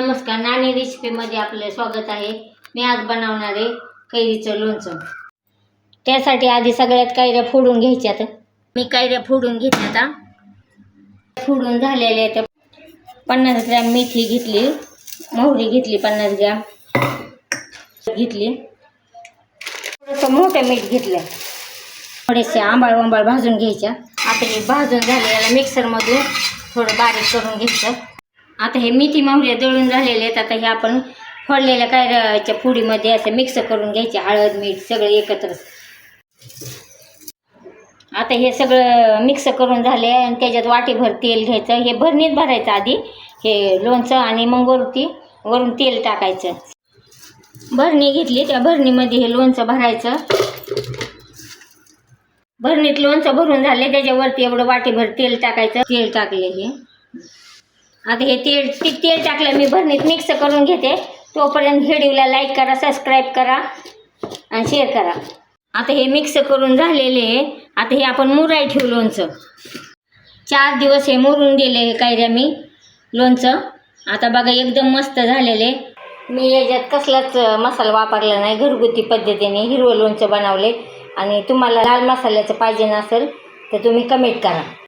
नमस्कार, नानी रेसिपीमध्ये आपले स्वागत आहे। मी आज बनवणार आहे कैरीचं लोणचं। त्यासाठी आधी सगळ्यात कैऱ्या फोडून घ्यायच्यात। मी कैऱ्या फोडून घेतल्या। फोडून झालेल्या आहेत। 50 ग्रॅम मेथी घेतली, मोहरी घेतली 50 ग्रॅम घेतली, थोडंसं मोठं मीठ घेतलं, थोडेसे आंबाळ भाजून घ्यायच्या। आता हे भाजून झाले, याला मिक्सरमधून थोडं बारीक करून घ्यायचं। आता हे मेथी मोहरी दळून झालेले आहेत। आता हे आपण फोडलेल्या कैऱ्याच्या फोडीमध्ये असं मिक्स करून घ्यायचे, हळद मीठ सगळं एकत्र। आता हे सगळं मिक्स करून झाले आणि त्याच्यात वाटीभर तेल घ्यायचं। हे भरणीत भरायचं आधी हे लोणचं आणि मग वरून तेल टाकायचं। भरणी घेतली, त्या भरणीमध्ये हे लोणचं भरायचं। भरणीत लोणचं भरून झाले, त्याच्यावरती एवढं वाटीभर तेल टाकायचं। तेल टाकले हे। आता हे तेल टाकलं, मी भरणीत मिक्स करून घेते। तोपर्यंत व्हिडिओला लाईक करा, सबस्क्राईब करा आणि शेअर करा। आता हे मिक्स करून झालेले आहे। आता हे आपण मुराई ठेवू लोणचं। 4 दिवस हे मुरून दिले हे कैऱ्या मी लोणचं। आता बघा एकदम मस्त झालेले। मी याच्यात कसलाच मसाला वापरला नाही, घरगुती पद्धतीने हिरवं लोणचं बनवले। आणि तुम्हाला लाल मसाल्याचं पाहिजे नसेल तर तुम्ही कमेंट करा।